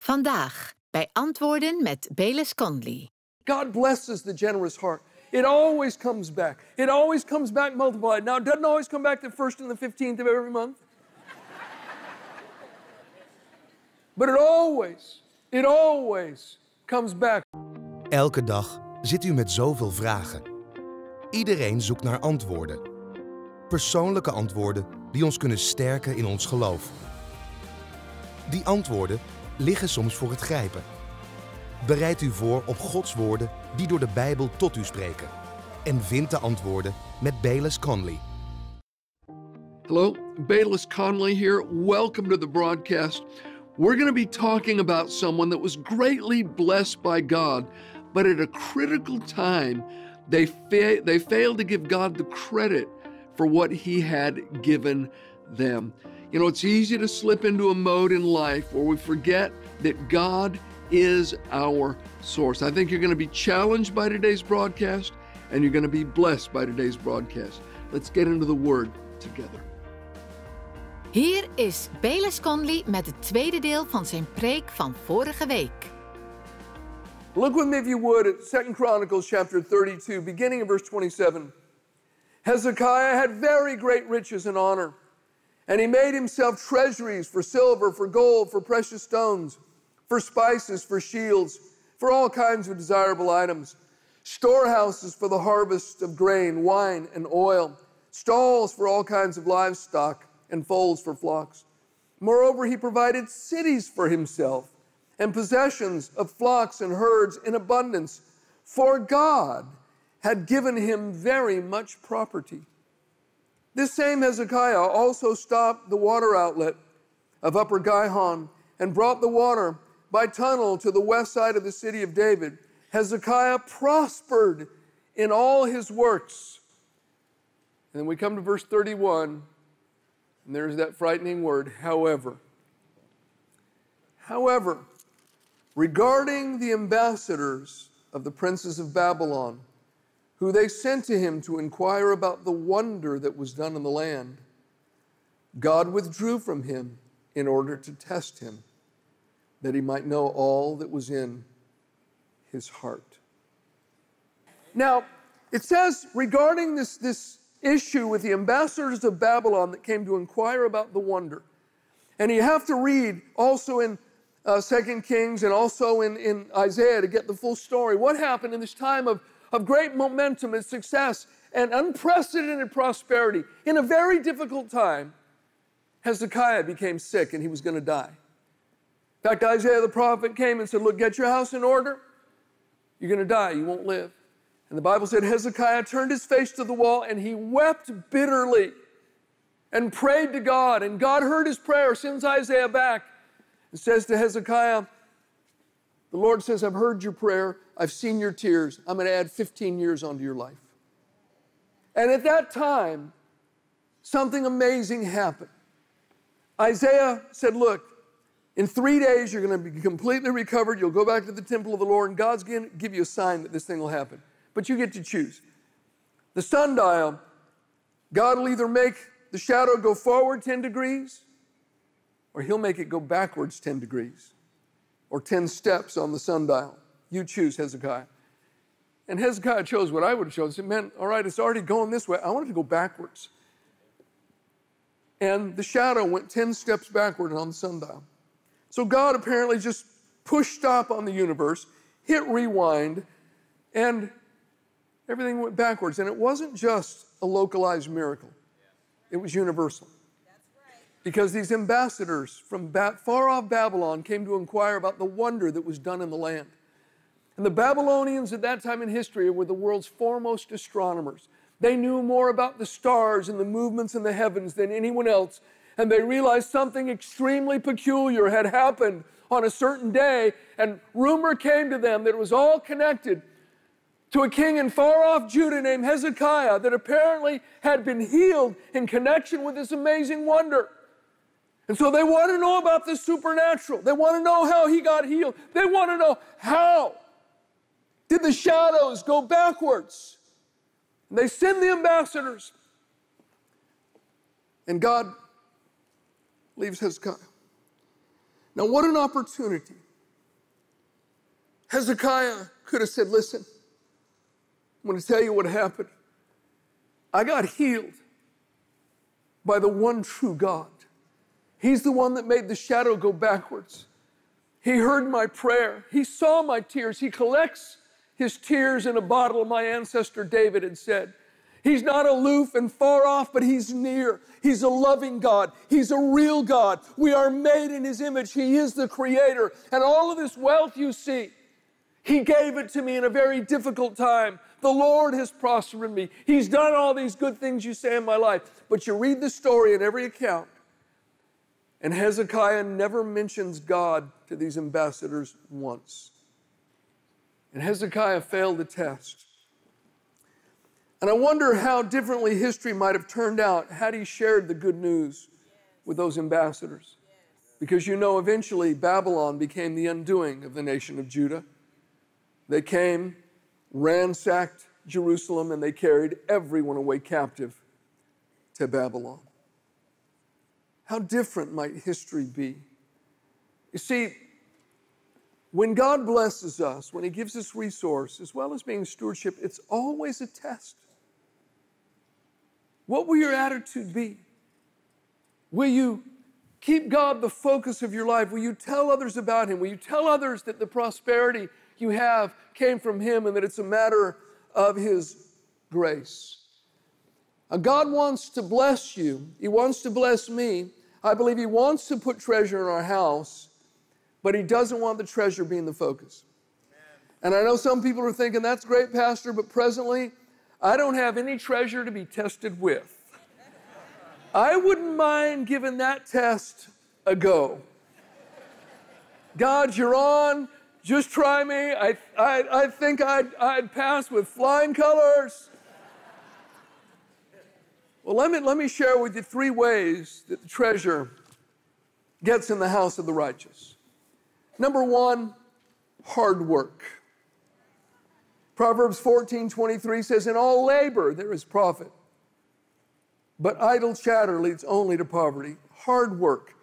Vandaag bij Antwoorden met Bayless Conley. God blesses the generous heart. It always comes back. It always comes back multiplied. Now, it doesn't always come back the 1st and the 15th of every month. But it always comes back. Elke dag zit u met zoveel vragen. Iedereen zoekt naar antwoorden. Persoonlijke antwoorden die ons kunnen sterken in ons geloof. Die antwoorden liggen soms voor het grijpen. Bereid u voor op Gods woorden die door de Bijbel tot u spreken. En vind de antwoorden met Bayless Conley. Hello, Bayless Conley here. Welcome to the broadcast. We're going to be talking about someone that was greatly blessed by God, but at a critical time, they failed to give God the credit for what He had given them. You know, it's easy to slip into a mode in life where we forget that God is our source. I think you're going to be challenged by today's broadcast, and you're going to be blessed by today's broadcast. Let's get into the Word together. Hier is Bayless Conley met het tweede deel van zijn preek van vorige week. Look with me, if you would, at 2 Chronicles chapter 32, beginning in verse 27. Hezekiah had very great riches and honor, and he made himself treasuries for silver, for gold, for precious stones, for spices, for shields, for all kinds of desirable items, storehouses for the harvest of grain, wine, and oil, stalls for all kinds of livestock, and folds for flocks. Moreover, he provided cities for himself and possessions of flocks and herds in abundance, for God had given him very much property. This same Hezekiah also stopped the water outlet of Upper Gihon and brought the water by tunnel to the west side of the city of David. Hezekiah prospered in all his works. And then we come to verse 31, and there's that frightening word, however. However, regarding the ambassadors of the princes of Babylon, who they sent to him to inquire about the wonder that was done in the land, God withdrew from him in order to test him, that he might know all that was in his heart. Now, it says regarding this issue with the ambassadors of Babylon that came to inquire about the wonder, and you have to read also in 2 Kings and also in Isaiah to get the full story. What happened in this time of great momentum and success and unprecedented prosperity? In a very difficult time, Hezekiah became sick and he was going to die. In fact, Isaiah the prophet came and said, look, get your house in order. You're going to die. You won't live. And the Bible said Hezekiah turned his face to the wall and he wept bitterly and prayed to God. And God heard his prayer, sends Isaiah back and says to Hezekiah, the Lord says, I've heard your prayer. I've seen your tears. I'm going to add 15 years onto your life. And at that time, something amazing happened. Isaiah said, look, in 3 days, you're going to be completely recovered. You'll go back to the temple of the Lord, and God's going to give you a sign that this thing will happen. But you get to choose. The sundial, God will either make the shadow go forward 10 degrees, or he'll make it go backwards 10 degrees, or 10 steps on the sundial. You choose, Hezekiah. And Hezekiah chose what I would have chosen. He said, man, all right, it's already going this way. I want it to go backwards. And the shadow went 10 steps backward on the sundial. So God apparently just pushed stop on the universe, hit rewind, and everything went backwards. And it wasn't just a localized miracle. It was universal. That's right. Because these ambassadors from far off Babylon came to inquire about the wonder that was done in the land. And the Babylonians at that time in history were the world's foremost astronomers. They knew more about the stars and the movements in the heavens than anyone else. And they realized something extremely peculiar had happened on a certain day, and rumor came to them that it was all connected to a king in far-off Judah named Hezekiah that apparently had been healed in connection with this amazing wonder. And so they want to know about the supernatural. They want to know how he got healed. They want to know how did the shadows go backwards. And they send the ambassadors, and God leaves Hezekiah. Now, what an opportunity Hezekiah could have said, listen, I'm going to tell you what happened. I got healed by the one true God. He's the one that made the shadow go backwards. He heard my prayer. He saw my tears. He collects his tears in a bottle, my ancestor David had said. He's not aloof and far off, but he's near. He's a loving God. He's a real God. We are made in his image. He is the creator. And all of this wealth you see, he gave it to me in a very difficult time. The Lord has prospered me. He's done all these good things you say in my life. But you read the story in every account, and Hezekiah never mentions God to these ambassadors once. And Hezekiah failed the test. And I wonder how differently history might have turned out had he shared the good news with those ambassadors. Because you know, eventually Babylon became the undoing of the nation of Judah. They came, ransacked Jerusalem, and they carried everyone away captive to Babylon. How different might history be? You see, when God blesses us, when he gives us resource, as well as being stewardship, it's always a test. What will your attitude be? Will you keep God the focus of your life? Will you tell others about him? Will you tell others that the prosperity you have came from him and that it's a matter of his grace? Now, God wants to bless you. He wants to bless me. I believe he wants to put treasure in our house, but he doesn't want the treasure being the focus. Amen. And I know some people are thinking, that's great, Pastor, but presently, I don't have any treasure to be tested with. I wouldn't mind giving that test a go. God, you're on. Just try me. I think I'd pass with flying colors. Well, let me share with you 3 ways that the treasure gets in the house of the righteous. Number 1, hard work. Proverbs 14:23 says, in all labor there is profit, but idle chatter leads only to poverty. Hard work.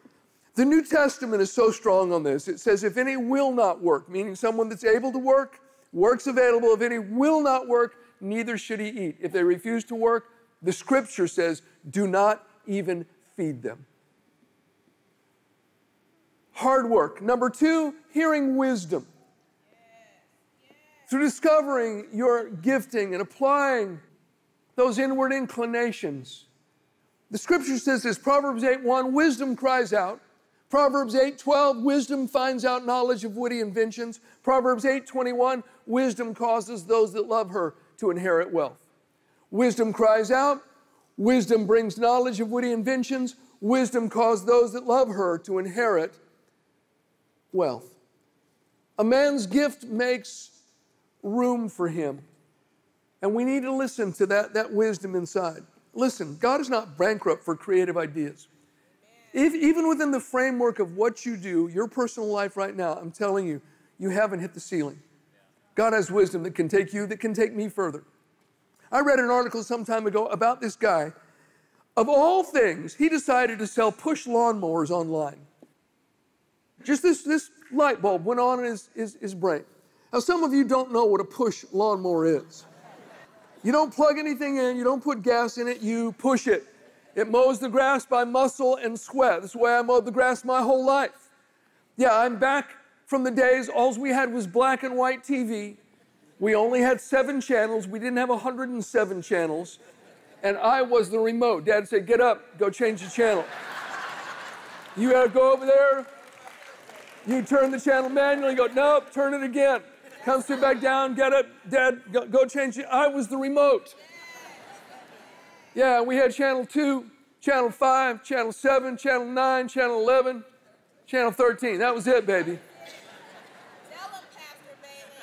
The New Testament is so strong on this. It says, if any will not work, meaning someone that's able to work, work's available. If any will not work, neither should he eat. If they refuse to work, the scripture says, do not even feed them. Hard work. Number 2, hearing wisdom. Through discovering your gifting and applying those inward inclinations. The scripture says this, Proverbs 8:1, wisdom cries out. Proverbs 8:12, wisdom finds out knowledge of witty inventions. Proverbs 8:21, wisdom causes those that love her to inherit wealth. Wisdom cries out. Wisdom brings knowledge of witty inventions. Wisdom causes those that love her to inherit wealth. A man's gift makes room for him. And we need to listen to that wisdom inside. Listen, God is not bankrupt for creative ideas. Even within the framework of what you do, your personal life right now, I'm telling you, you haven't hit the ceiling. God has wisdom that can take you, that can take me further. I read an article some time ago about this guy. Of all things, he decided to sell push lawnmowers online. Just this light bulb went on in his brain. Now, some of you don't know what a push lawnmower is. You don't plug anything in, you don't put gas in it, you push it. It mows the grass by muscle and sweat. That's the way I mowed the grass my whole life. Yeah, I'm back from the days, all we had was black and white TV. We only had 7 channels. We didn't have 107 channels. And I was the remote. Dad said, get up, go change the channel. You gotta go over there. You turn the channel manually, go, nope, turn it again. Come sit back down, get up, Dad, go change it. I was the remote. Yeah, we had channel 2, channel 5, channel 7, channel 9, channel 11, channel 13. That was it, baby. Tell him, Pastor Bayless.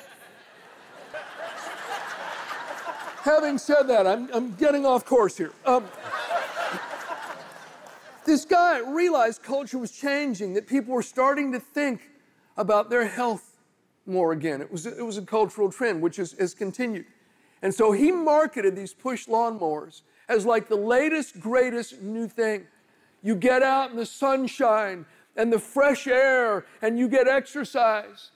Having said that, I'm getting off course here. This guy realized culture was changing, that people were starting to think about their health more again. It was a cultural trend, which has continued. And so he marketed these push lawnmowers as like the latest, greatest new thing. You get out in the sunshine and the fresh air and you get exercise.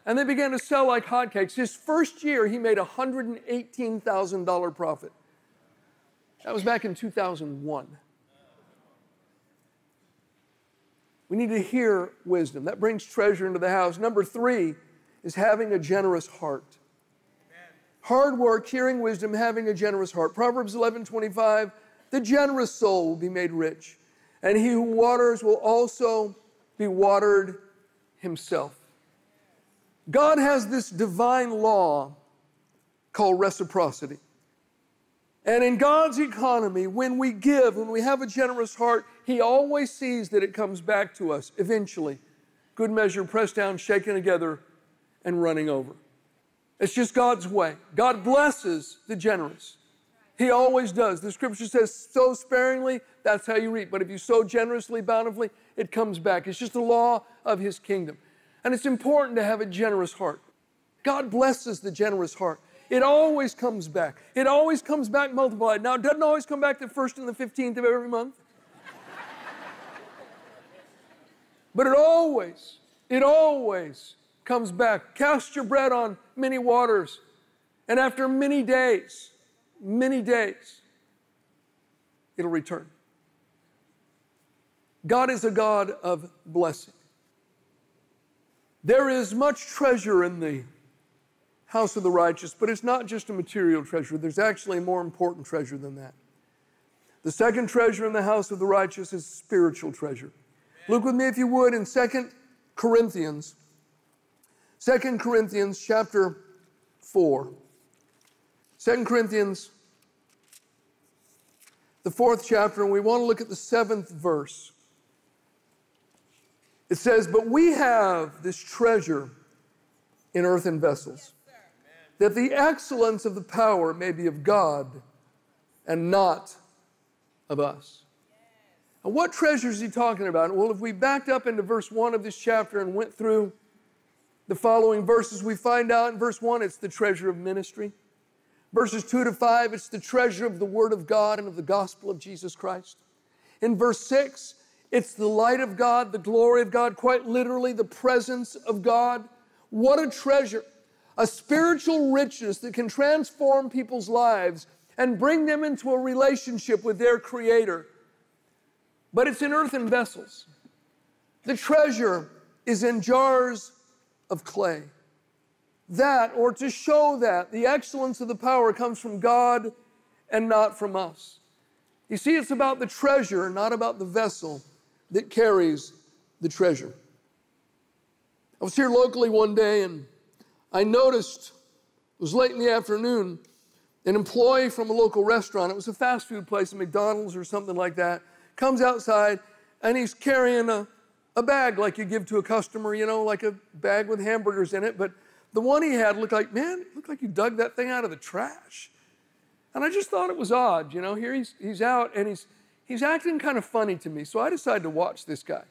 and they began to sell like hotcakes. His first year, he made a $118,000 profit. That was back in 2001. We need to hear wisdom. That brings treasure into the house. Number 3 is having a generous heart. Amen. Hard work, hearing wisdom, having a generous heart. Proverbs 11:25, the generous soul will be made rich, and he who waters will also be watered himself. God has this divine law called reciprocity. And in God's economy, when we give, when we have a generous heart, he always sees that it comes back to us eventually. Good measure, pressed down, shaken together, and running over. It's just God's way. God blesses the generous. He always does. The scripture says, sow sparingly, that's how you reap. But if you sow generously, bountifully, it comes back. It's just the law of his kingdom. And it's important to have a generous heart. God blesses the generous heart. It always comes back. It always comes back multiplied. Now, it doesn't always come back the 1st and the 15th of every month. But it always comes back. Cast your bread on many waters, and after many days, it'll return. God is a God of blessing. There is much treasure in the house of the righteous, but it's not just a material treasure. There's actually a more important treasure than that. The second treasure in the house of the righteous is spiritual treasure. Look with me, if you would, in 2 Corinthians chapter 4. 2 Corinthians, the 4th chapter, and we want to look at the 7th verse. It says, but we have this treasure in earthen vessels, that the excellence of the power may be of God and not of us. And what treasure is he talking about? Well, if we backed up into verse 1 of this chapter and went through the following verses, we find out in verse 1, it's the treasure of ministry. Verses 2 to 5, it's the treasure of the Word of God and of the gospel of Jesus Christ. In verse 6, it's the light of God, the glory of God, quite literally the presence of God. What a treasure. A spiritual richness that can transform people's lives and bring them into a relationship with their Creator. But it's in earthen vessels. The treasure is in jars of clay. That, or to show that, the excellence of the power comes from God and not from us. You see, it's about the treasure, not about the vessel that carries the treasure. I was here locally one day, and I noticed, it was late in the afternoon, an employee from a local restaurant, it was a fast food place, a McDonald's or something like that, comes outside and he's carrying a bag like you give to a customer, you know, like a bag with hamburgers in it. But the one he had looked like you dug that thing out of the trash. And I just thought it was odd, you know. Here he's out and he's acting kind of funny to me. So I decided to watch this guy.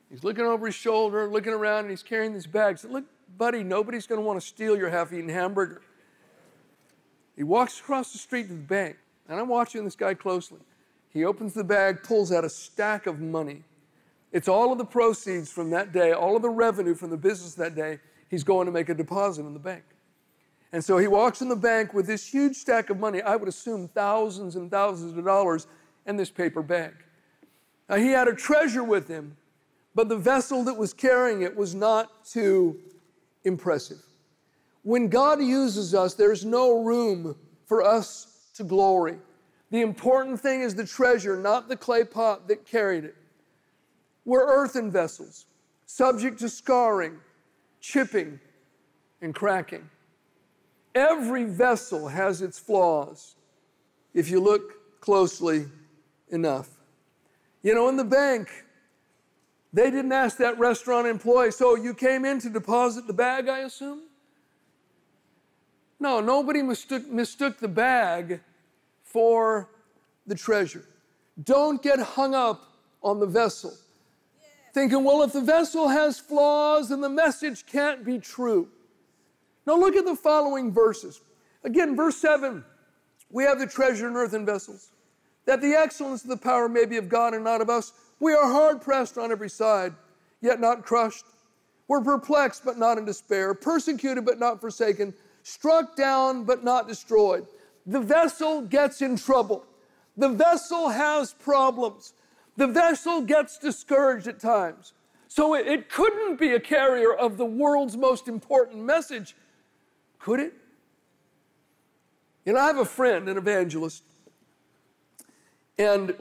He's looking over his shoulder, looking around, and he's carrying this bag. I said, look, buddy, nobody's going to want to steal your half-eaten hamburger. He walks across the street to the bank, and I'm watching this guy closely. He opens the bag, pulls out a stack of money. It's all of the proceeds from that day, all of the revenue from the business that day. He's going to make a deposit in the bank. And so he walks in the bank with this huge stack of money, I would assume thousands and thousands of dollars, in this paper bag. Now, he had a treasure with him, but the vessel that was carrying it was not too impressive. When God uses us, there's no room for us to glory. The important thing is the treasure, not the clay pot that carried it. We're earthen vessels, subject to scarring, chipping, and cracking. Every vessel has its flaws, if you look closely enough. You know, in the bank, they didn't ask that restaurant employee, so you came in to deposit the bag, I assume? No, nobody mistook the bag for the treasure. Don't get hung up on the vessel, thinking, well, if the vessel has flaws, then the message can't be true. Now look at the following verses. Again, verse 7, we have the treasure in earthen vessels, that the excellence of the power may be of God and not of us. We are hard pressed on every side, yet not crushed. We're perplexed but not in despair, persecuted but not forsaken, struck down but not destroyed. The vessel gets in trouble. The vessel has problems. The vessel gets discouraged at times. So it couldn't be a carrier of the world's most important message, could it? You know, I have a friend, an evangelist, and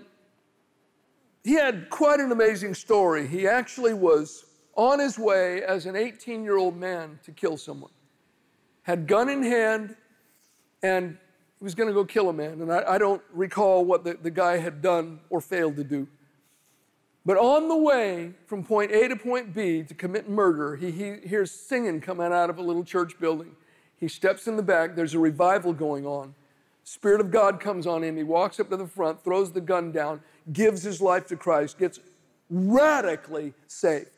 he had quite an amazing story. He actually was on his way as an 18-year-old man to kill someone. Had gun in hand, and he was going to go kill a man. And I don't recall what the guy had done or failed to do. But on the way from point A to point B to commit murder, he hears singing coming out of a little church building. He steps in the back. There's a revival going on. Spirit of God comes on him. He walks up to the front, throws the gun down, gives his life to Christ, gets radically saved.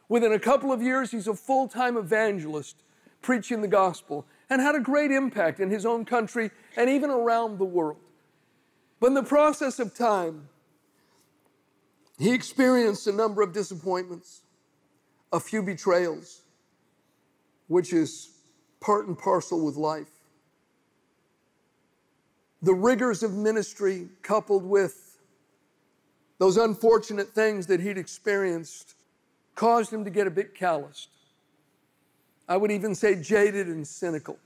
Within a couple of years, he's a full-time evangelist preaching the gospel and had a great impact in his own country and even around the world. But in the process of time, he experienced a number of disappointments, a few betrayals, which is part and parcel with life. The rigors of ministry coupled with those unfortunate things that he'd experienced caused him to get a bit calloused. I would even say jaded and cynical.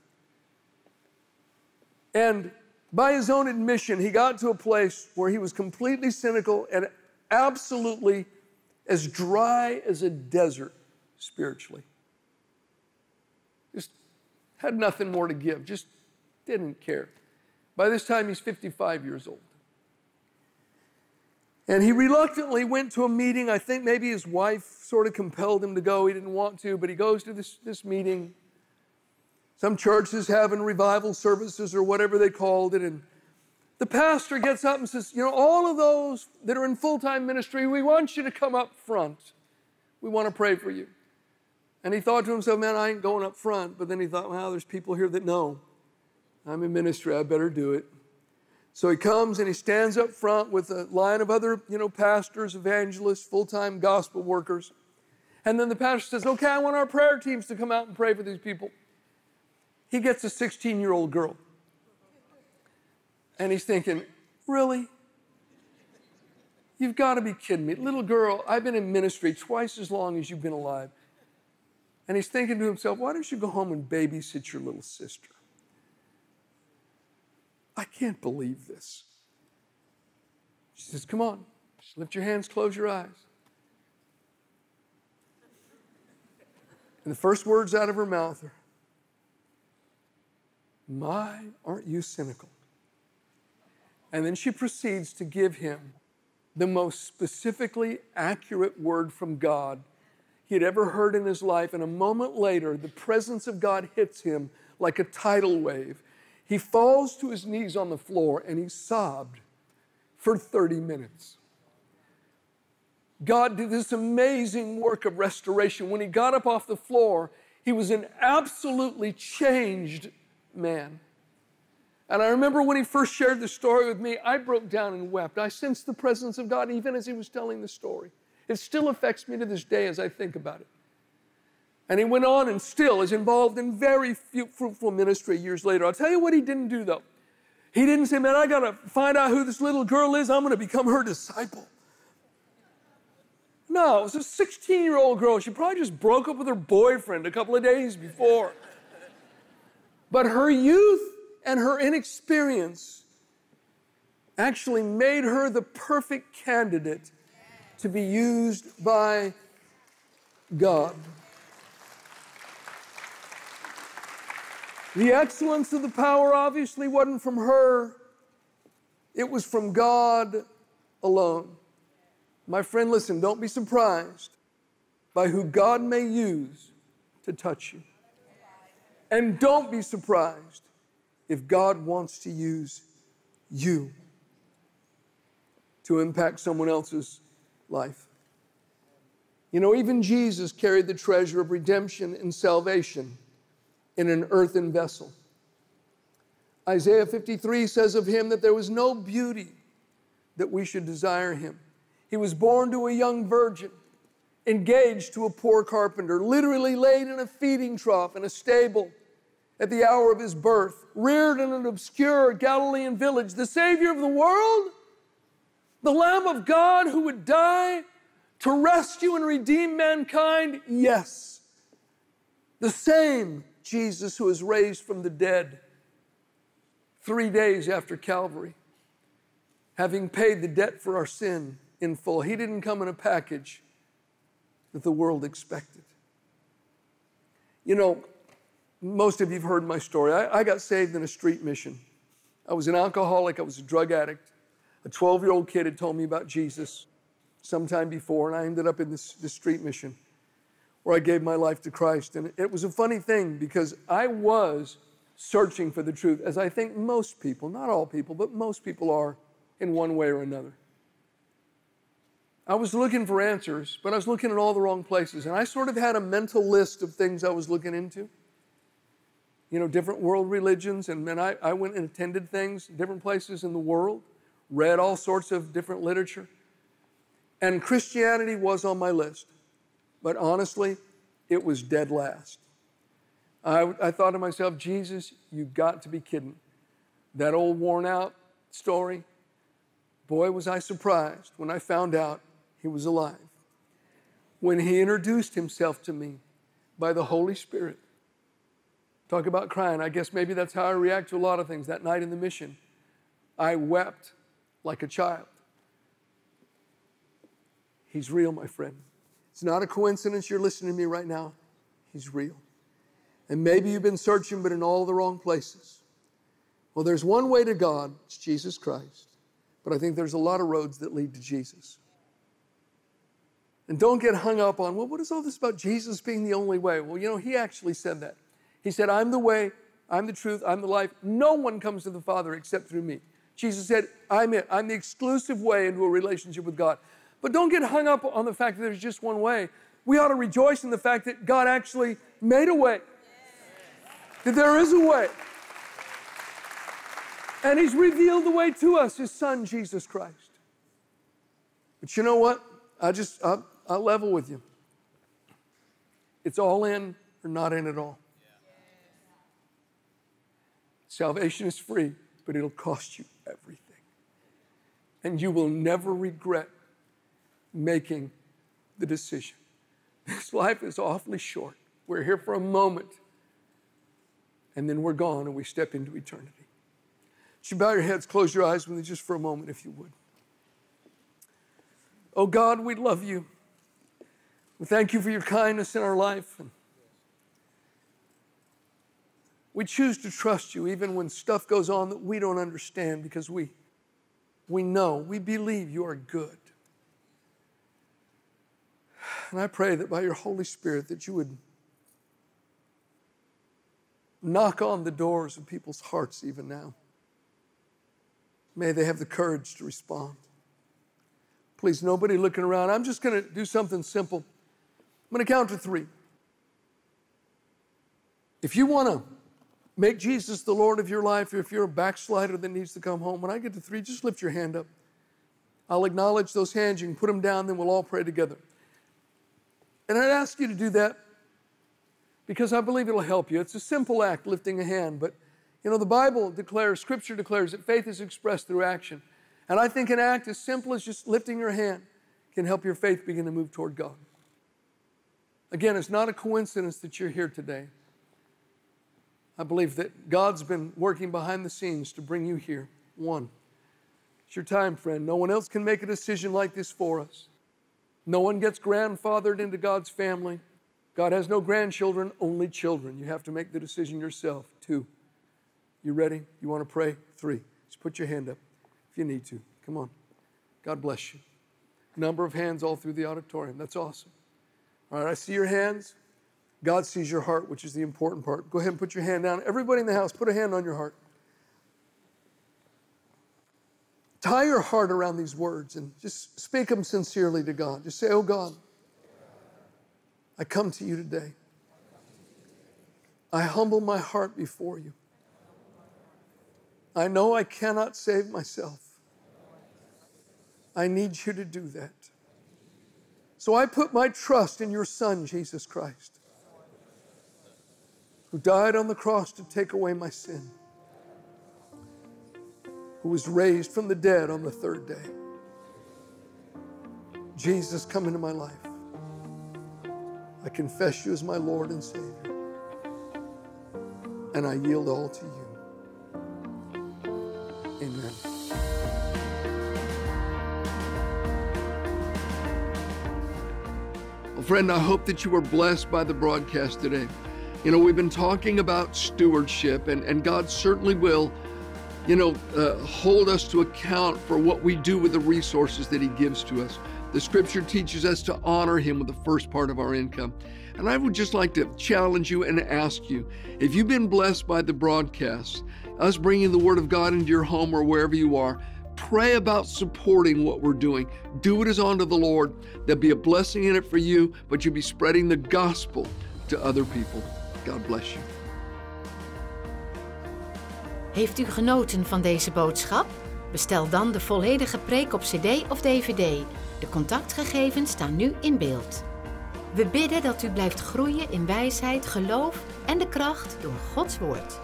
And by his own admission, he got to a place where he was completely cynical and absolutely as dry as a desert spiritually. Just had nothing more to give, just didn't care. By this time, he's 55 years old. And he reluctantly went to a meeting. I think maybe his wife sort of compelled him to go. He didn't want to, but he goes to this meeting. Some churches having revival services or whatever they called it. And the pastor gets up and says, you know, all of those that are in full-time ministry, we want you to come up front. We want to pray for you. And he thought to himself, man, I ain't going up front. But then he thought, well, there's people here that know I'm in ministry. I better do it. So he comes and he stands up front with a line of other, pastors, evangelists, full-time gospel workers. And then the pastor says, okay, I want our prayer teams to come out and pray for these people. He gets a 16-year-old girl. And he's thinking, really? You've got to be kidding me. Little girl, I've been in ministry twice as long as you've been alive. And he's thinking to himself, why don't you go home and babysit your little sister? I can't believe this. She says, come on, just lift your hands, close your eyes. And the first words out of her mouth are, my, aren't you cynical? And then she proceeds to give him the most specifically accurate word from God he had ever heard in his life. And a moment later, the presence of God hits him like a tidal wave. He falls to his knees on the floor and he sobbed for 30 minutes. God did this amazing work of restoration. When he got up off the floor, he was an absolutely changed man. And I remember when he first shared the story with me, I broke down and wept. I sensed the presence of God even as he was telling the story. It still affects me to this day as I think about it. And he went on and still is involved in very fruitful ministry years later. I'll tell you what he didn't do, though. He didn't say, man, I got to find out who this little girl is. I'm going to become her disciple. No, it was a 16-year-old girl. She probably just broke up with her boyfriend a couple of days before. But her youth and her inexperience actually made her the perfect candidate to be used by God. The excellence of the power obviously wasn't from her. It was from God alone. My friend, listen, don't be surprised by who God may use to touch you. And don't be surprised if God wants to use you to impact someone else's life. You know, even Jesus carried the treasure of redemption and salvation in an earthen vessel. Isaiah 53 says of him that there was no beauty that we should desire him. He was born to a young virgin. engaged to a poor carpenter, literally laid in a feeding trough in a stable at the hour of his birth, reared in an obscure Galilean village, the Savior of the world, the Lamb of God who would die to rescue and redeem mankind? Yes. The same Jesus who was raised from the dead 3 days after Calvary, having paid the debt for our sin in full. He didn't come in a package that the world expected. You know, most of you have heard my story. I got saved in a street mission. I was an alcoholic. I was a drug addict. A 12-year-old kid had told me about Jesus sometime before, and I ended up in this street mission where I gave my life to Christ. And it was a funny thing because I was searching for the truth, as I think most people, not all people, but most people are in one way or another. I was looking for answers, but I was looking in all the wrong places. And I sort of had a mental list of things I was looking into. You know, different world religions. And then I went and attended things, different places in the world, read all sorts of different literature. And Christianity was on my list. But honestly, it was dead last. I thought to myself, Jesus, you've got to be kidding. That old worn out story, boy, was I surprised when I found out he was alive. When he introduced himself to me by the Holy Spirit. Talk about crying. I guess maybe that's how I react to a lot of things. That night in the mission, I wept like a child. He's real, my friend. It's not a coincidence you're listening to me right now. He's real. And maybe you've been searching, but in all the wrong places. Well, there's one way to God. It's Jesus Christ. But I think there's a lot of roads that lead to Jesus. And don't get hung up on, well, what is all this about Jesus being the only way? Well, you know, he actually said that. He said, I'm the way, I'm the truth, I'm the life. No one comes to the Father except through me. Jesus said, I'm it. I'm the exclusive way into a relationship with God. But don't get hung up on the fact that there's just one way. We ought to rejoice in the fact that God actually made a way. That there is a way. And he's revealed the way to us, his son, Jesus Christ. But you know what? I'll level with you. It's all in or not in at all. Salvation is free, but it'll cost you everything. And you will never regret making the decision. This life is awfully short. We're here for a moment, and then we're gone, and we step into eternity. Would you bow your heads, close your eyes with me just for a moment, if you would. Oh God, we love you. We thank you for your kindness in our life. And we choose to trust you even when stuff goes on that we don't understand, because we know, we believe you are good. And I pray that by your Holy Spirit that you would knock on the doors of people's hearts even now. May they have the courage to respond. Please, nobody looking around. I'm just going to do something simple. I'm going to count to 3. If you want to make Jesus the Lord of your life, or if you're a backslider that needs to come home, when I get to 3, just lift your hand up. I'll acknowledge those hands. You can put them down, then we'll all pray together. And I'd ask you to do that because I believe it'll help you. It's a simple act, lifting a hand, but you know, the Bible declares, Scripture declares that faith is expressed through action. And I think an act as simple as just lifting your hand can help your faith begin to move toward God. Again, it's not a coincidence that you're here today. I believe that God's been working behind the scenes to bring you here. 1, it's your time, friend. No one else can make a decision like this for us. No one gets grandfathered into God's family. God has no grandchildren, only children. You have to make the decision yourself. 2, you ready? You want to pray? 3, just put your hand up if you need to. Come on. God bless you. Number of hands all through the auditorium. That's awesome. All right, I see your hands. God sees your heart, which is the important part. Go ahead and put your hand down. Everybody in the house, put a hand on your heart. Tie your heart around these words and just speak them sincerely to God. Just say, oh God, I come to you today. I humble my heart before you. I know I cannot save myself. I need you to do that. So I put my trust in your Son, Jesus Christ, who died on the cross to take away my sin, who was raised from the dead on the third day. Jesus, come into my life. I confess you as my Lord and Savior, and I yield all to you. Amen. Well, friend, I hope that you were blessed by the broadcast today. You know, we've been talking about stewardship, and God certainly will, hold us to account for what we do with the resources that he gives to us. The scripture teaches us to honor him with the first part of our income. And I would just like to challenge you and ask you, if you've been blessed by the broadcast, us bringing the Word of God into your home or wherever you are, pray about supporting what we're doing. Do it as unto the Lord. There'll be a blessing in it for you, but you'll be spreading the gospel to other people. God bless you. Heeft u genoten van deze boodschap? Bestel dan de volledige preek op cd of dvd. De contactgegevens staan nu in beeld. We bidden dat u blijft groeien in wijsheid, geloof en de kracht door Gods Woord.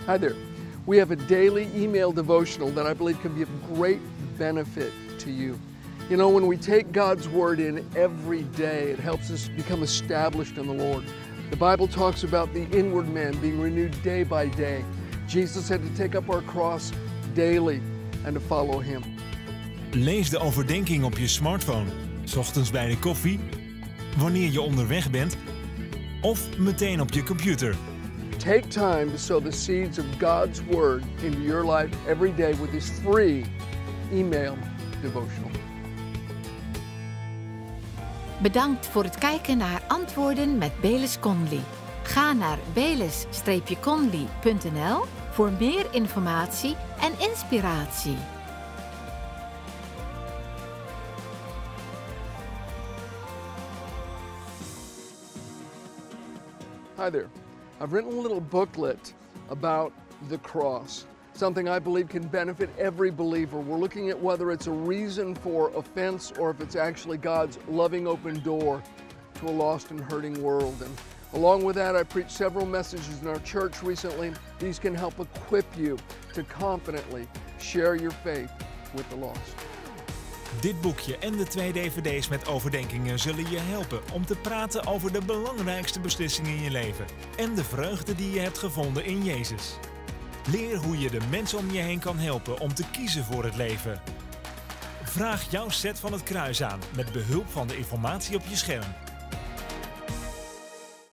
Hi there. We have a daily email devotional that I believe can be of great benefit to you. You know, when we take God's Word in every day, it helps us become established in the Lord. The Bible talks about the inward man being renewed day by day. Jesus had to take up our cross daily and to follow him. Lees de overdenking op je smartphone, 's ochtends bij de koffie, wanneer je onderweg bent of meteen op je computer. Take time to sow the seeds of God's Word into your life every day with this free email devotional. Bedankt voor het kijken naar Antwoorden met Bayless Conley. Ga naar bayless-conley.nl voor meer informatie en inspiratie. Hi there. I've written a little booklet about the cross, something I believe can benefit every believer. We're looking at whether it's a reason for offense or if it's actually God's loving open door to a lost and hurting world. And along with that, I preached several messages in our church recently. These can help equip you to confidently share your faith with the lost. Dit boekje en de 2 dvd's met overdenkingen zullen je helpen om te praten over de belangrijkste beslissingen in je leven en de vreugde die je hebt gevonden in Jezus. Leer hoe je de mensen om je heen kan helpen om te kiezen voor het leven. Vraag jouw set van het kruis aan met behulp van de informatie op je scherm.